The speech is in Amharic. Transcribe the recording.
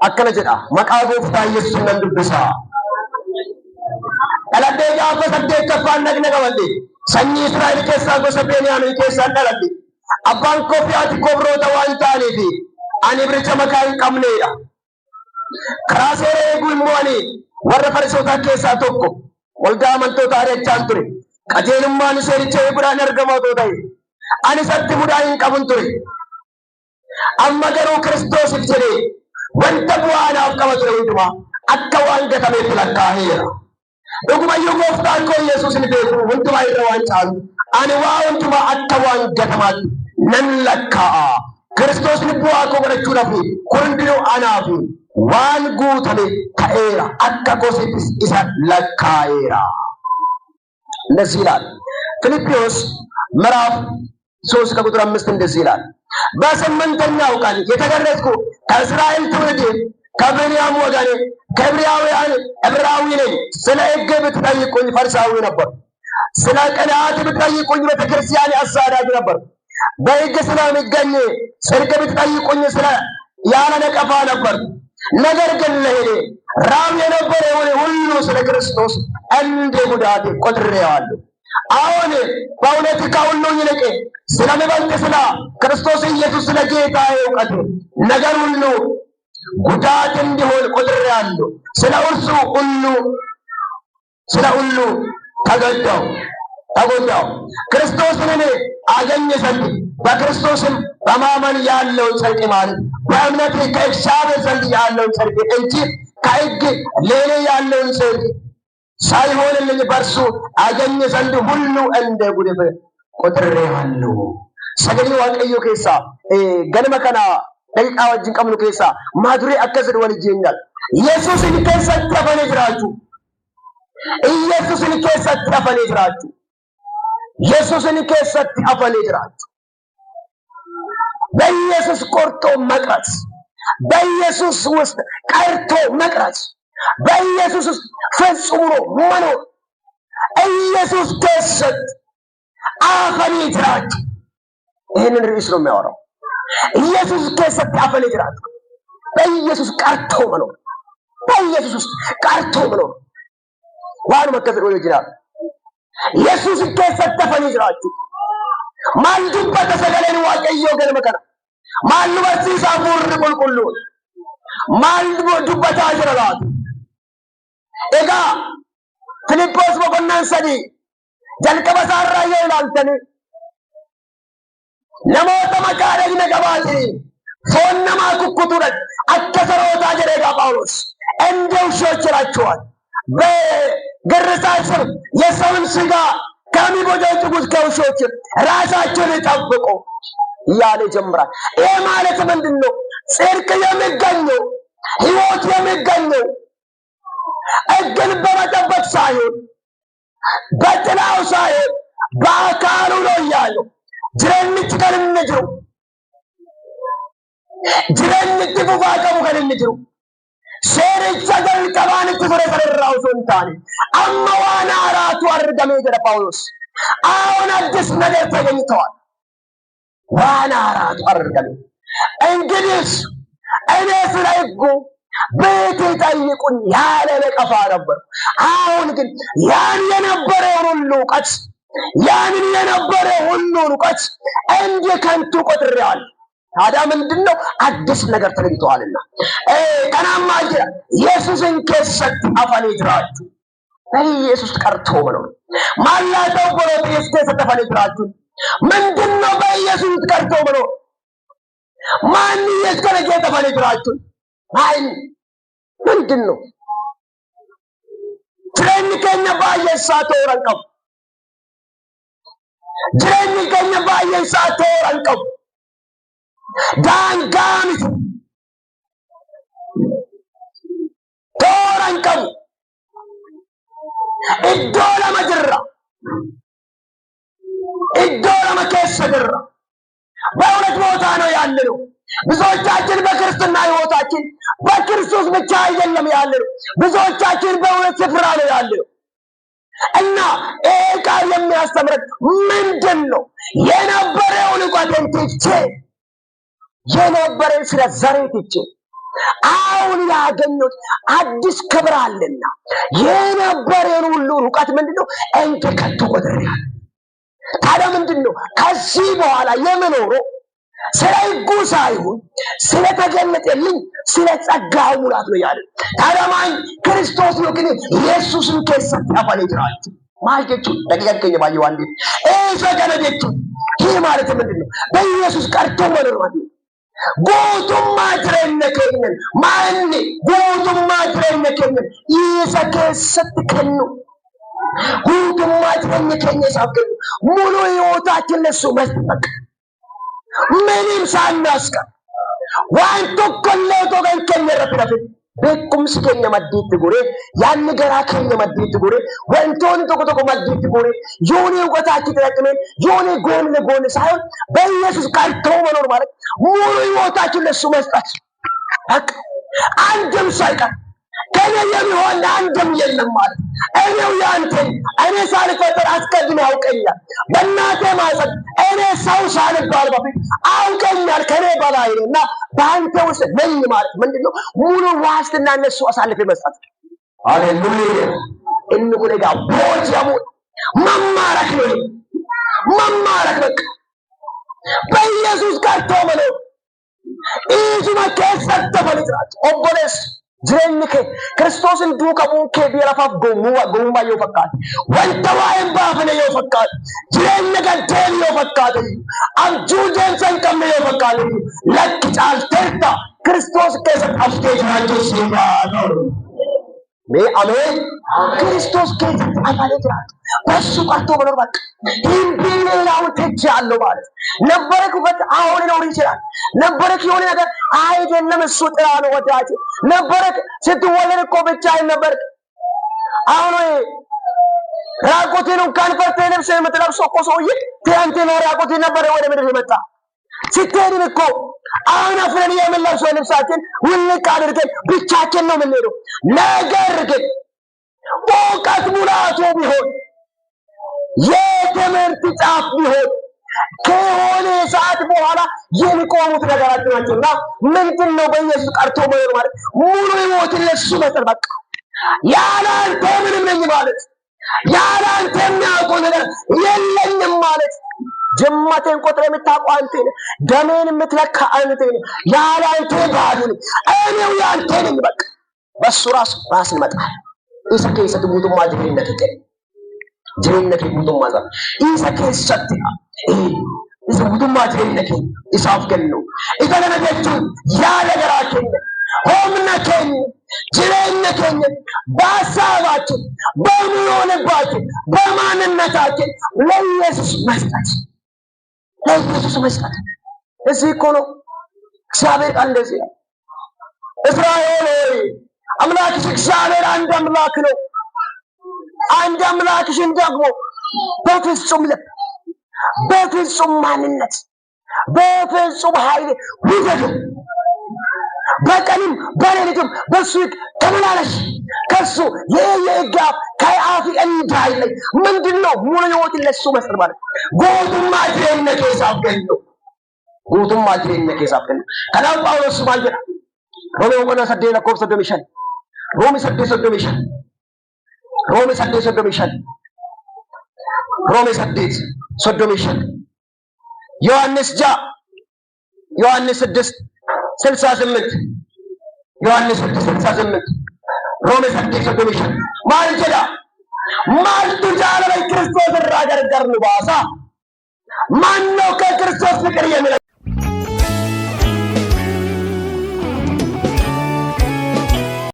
akkana jedha maqaa gooftaa Yesuus nan dubbisa. Dhaladhee gaafa 8ffaan dhagna qabadhe sanyii Israa'el keessaa gosa Beniyaamiin keessaa dhaladhe. Abbaan koo fi haati koo biroota waan ta'aniif ani ibricha makaa hin qabneedha. Karaa seera eeguu immoo ani warra Farisootaa keessaa tokko waldaa amantoota ari'achaan ture. Qajeelummaan seericha eeguudhaan argama otoo ta'e ani isatti mudaa hin qabun ture. Amma garuu Kiristoosiif jedhee wanta bu'aa naaf qaba ture hundumaa akka waan gatameetti lakkaa'eera. Dhugumayyuu gooftaan koo Yesuus ni beeku hundumaa irra waan caalu ani waa hundumaa akka waan gatamaatti nan lakkaa'a. Kiristoosni bu'aa koo godhachuudhaaf hundinuu anaaf waan guutame ta'eera akka goosittis isa lakkaa'eera. እንደዚህ ይላል ፊልጵስዩስ ምዕራፍ 3 ከቁጥር 5 እንደዚህ ይላል በስምንተኛው ቀን የተገረዝኩ ከእስራኤል ትውልድ ከብንያም ወገን ከዕብራውያን ዕብራዊ ነኝ። ስለ ሕግ ብትጠይቁኝ ፈሪሳዊ ነበር። ስለ ቅንዓት ብትጠይቁኝ ቤተክርስቲያን አሳዳጅ ነበር። በሕግ ስለሚገኝ ጽድቅ ብትጠይቁኝ ስለ ያለ ነቀፋ ነበር። ነገር ግን ለእኔ ራብ የነበረውን ሁሉ ስለ ክርስቶስ እንደ ጉዳት ቆጥሬዋለሁ። አሁን በእውነት ከሁሉ ይልቅ ስለሚበልጥ ስለ ክርስቶስ ኢየሱስ ስለ ጌታዬ እውቀት ነገር ሁሉ ጉዳት እንዲሆን ቆጥሬዋለሁ። ስለ ሁሉ ተጎዳሁ። ክርስቶስን እኔ አገኘ ዘንድ በክርስቶስም በማመን ያለውን ጽድቅ ማለት በእምነት ከእግዚአብሔር ዘንድ ያለውን ጽድቅ እንጂ ከሕግ ሌላ ያለውን ጽድቅ ሳይሆንልኝ በእርሱ አገኘ ዘንድ ሁሉ እንደ ጉድፍ ቆጥሬዋለሁ። ሰገሌ ዋቀዮ ኬሳ ገነመ ከና ደቂቃ ወጅን ቀምኑ ኬሳ ማዱሬ አከዘድ ወልጄኛል። ኢየሱስን ከሰት ተፈኔ ጅራችሁ ኢየሱስን ከሰት ተፈኔ ጅራችሁ ኢየሱስን ከሰት ተፈኔ ጅራችሁ በኢየሱስ ቆርጦ መቅረት በኢየሱስ ውስጥ ቀርቶ መቅረት በኢየሱስ ውስጥ ፈጽሞ መኖር ኢየሱስ ከሰት አፈኔ ጅራችሁ ይሄንን ርዕስ ነው የሚያወራው። ኢየሱስ ከሰት አፈኔ ጅራችሁ በኢየሱስ ቀርቶ መኖር በኢየሱስ ውስጥ ቀርቶ መኖር ዋኑ መከፈል ወደ ጅራል ኢየሱስ ከሰት አፈኔ ጅራችሁ ማንዱበት ሰገሌን ዋቀዮ ገነመ ከና ማን በሲሳ ቡር ቁልቁሉ ማን ዱበት አጅራላት ኤጋ ፊልጶስ በቆናን ሰዲ ጀልቀበ ሳራየ ይላልተኒ ነሞተ መካረግ ነገባቲ ፎነማ ኩኩቱረት አከሰሮታ ጀሬጋ ጳውሎስ እንደው ሾችራቸዋል በግርሳት ስር የሰውን ስጋ ከሚቦጨጭቁት ከውሾች ራሳቸውን ጠብቁ እያለ ጀምራል። ይህ ማለት ምንድን ነው? ጽድቅ የሚገኘው ሕይወት የሚገኘው ሕግን በመጠበቅ ሳይሆን በጥላው ሳይሆን በአካሉ ነው እያለው ጅረንች ከንንጅሩ ጅረንች ፉፋ ቀቡ ከንንጅሩ ሴሪቻ ገልቀባንች ሱረ ሰረራው ሶንታኔ አመዋና አራቱ አርገሜ ጀረ ጳውሎስ አሁን አዲስ ነገር ተገኝተዋል። ዋና አራቱ አርገሜ እንግዲህ እኔ ስለ ሕጉ ቤት ጠይቁኝ ያለ ነቀፋ ነበር። አሁን ግን ያን የነበረውን ሁሉ እውቀት እንደ ከንቱ ቆጥሬዋለሁ። ታዲያ ምንድነው? አዲስ ነገር ተገኝተዋልና ቀናማ ኢየሱስን ከሰት አፈኔ ጅራችሁ በኢየሱስ ቀርቶ መኖር ማላተው ቆሮት ኢየሱስ አፈኔ ጅራችሁ ምንድነው? በኢየሱስ ቀርቶ መኖር ማን ኢየሱስ አፈኔ ጅራችሁ ማን ምንድነው? jireenya keenya baay'ee isaa tooran qabu. Jireenya keenya baay'ee isaa tooran qabu. Daangaa miti. Tooran qabu. Iddoo lama jirra. Iddoo lama keessa jirra. በእውነት ቦታ ነው ያለነው። ብዙዎቻችን በክርስትና ሕይወታችን በክርስቶስ ብቻ አይደለም ያለነው። ብዙዎቻችን በእውነት ስፍራ ነው ያለነው እና ይሄ ቃል የሚያስተምረን ምንድን ነው? የነበረውን እውቀቴን ትቼ የነበረን ስለ ዘሬ ትቼ አሁን ያገኙት አዲስ ክብር አለና የነበረን ሁሉ ሩቀት ምንድነው እንደ ከቶ ቆጥረናል። ታዲያ ምንድነው ከዚህ በኋላ የምኖረው ስለ ሕጉ ሳይሆን ስለተገለጠልኝ ስለ ጸጋው ሙላት ነው ያለ። ታዲያ ማን ክርስቶስ ነው ግን ኢየሱስን ከሰጥ ያባለይራል ማልከቹ ደቂቃ ባየው አንዴ ሰገነደቹ ይህ ማለት ምንድነው በኢየሱስ ቀርቶ መኖር ማለት ነው። ጉቱማ ትረነከኝን ማን ጉቱማ ትረነከኝን ይሰከሰት ከኑ ጉቱማ ትረነከኝ ሳብከኝ ሙሉ ህይወታችን ለሱ መስጠት ምንም ሳናስቀር ዋንቶ ኮሌቶ ገንከኝረፍረፍ beekumsi keenya maddiitti gore yaanni garaa keenya maddiitti gore wantoonni tokko tokko maddiitti gore yoonii hubataachi tiraqimeen yoonii goonne saayon በኢየሱስ ቀርተው መኖር ማለት ሙሉ ህይወታችን ለሱ መስጠት በቃ አንድም ሳይቀር ከኔ የሚሆን አንድም የለም ማለት እኔው ያንተ እኔ ሳልፈጠር አስቀድሞ ያውቀኛል በእናቴ ማህፀን እኔ ሰው ሳልባል በፊት አውቀኛል ከኔ በላይ ነውና በአንተ ውስጥ ነኝ ማለት ምንድነው ሙሉ ዋስትና ለሱ አሳልፌ መስጠት ሃሌሉያ እንኩ ለጋ ቦጃሙ መማረክ ነው መማረክ በቃ በኢየሱስ ቀርቶ መኖር ኢየሱስ ከሰጠ በልጥራት ኦቦለስ ጅሬንከ ክርስቶስን ዱቀሙን ከቢራፋፍ ጎሙማ ይፈቃል ወንተዋይን ባፍነ ይፈቃል ጅሬንከ ደል ይፈቃል አንጁ ጀንሰን ከመ ይፈቃል ለክ ጫልተርታ ክርስቶስ ከሰጣሽ ከጃጆ ሲባል ሜ አሜን ክርስቶስ ከሰጣ አፋለትራት በሱ ቀርቶ መኖር በቃ ይንቢላው ተጃለው ማለት ነበርኩበት አሁን ነው ይችላል ነበርክ የሆነ ነገር አይደለም እሱ ጥራ ነው ወዳጅ ነበርክ ስትወለድ እኮ ብቻ አይነበርክ አሁን ራቆቴን ካንፈርተ ልብስ የምትለብሰው እኮ ሰውዬ ትናንት ነው ራቆቴ ነበር ወደ ምድር የመጣ ሲቴድን እኮ አሁን አፍረን የምንለብሰው ልብሳችን ውልቅ አድርገን ብቻችን ነው የምንሄደው ነገር ግን ወቃት ሙላቱ ቢሆን የትምህርት ጻፍ ቢሆን ከሆነ ሰዓት በኋላ የሚቆሙት ነገራት ናቸውና ምንድነው በኢየሱስ ቀርቶ መኖር ማለት ሙሉ ህይወት ለሱ መስጠት በቃ ያላንተ ምንም ነኝ ማለት ያላንተ የሚያውቀው ነገር የለኝም ማለት ጀማቴን ቆጥረ የምታውቀው አንተ ነህ ደሜን የምትለካ አንተ ነህ ያላንተ ባዶ ነኝ እኔው ያንተ ነኝ በቃ በሱ ራስን መጣል ኢሰከ ሙቱማ ጅሬነከ ሙቱማ ዛ ኢሰከ ሰጥታ ሙቱማ ጅሬነከ ኢሳፍ ገኑ ኢተለነከ ያ ነገራችን ሆምነከኝ ጅሬነከኝ ባሳባችን በሚሆንባችን በማንነታችን ለኢየሱስ መስጠት እዚህ እኮ ነው እግዚአብሔር ቃል እንደዚህ ነው እስራኤል አምላክሽ እግዚአብሔር አንድ አምላክ ነው አንድ አምላክሽን ደግሞ በፍጹም ልብ በፍጹም ማንነት በፍጹም ኃይል ውደዱ በቀንም በሌሊትም በሱ ተመላለሽ ከሱ የየጋ ከአፊ እንዳይለይ ምንድነው ሙሉ ህይወት ለሱ መስጠት ማለት ጎቱማ ጀነከ ሳብገኑ ጎቱማ ጀነከ ሳብገኑ ከላው ጳውሎስ ማለት ሮሜ ወቆና ሰደለ ኮብ ሰደሚሻል ሮሜ ሰደሚሻል ሮሜ ሰደሚሻል ዮሐንስ 6:68 ዮሐንስ 6:68 ሮሜ ሰደሚሻል ማልጀዳ ማልቱ ጃለ ክርስቶስ ራገርገር ንባሳ ማነው ከክርስቶስ ፍቅር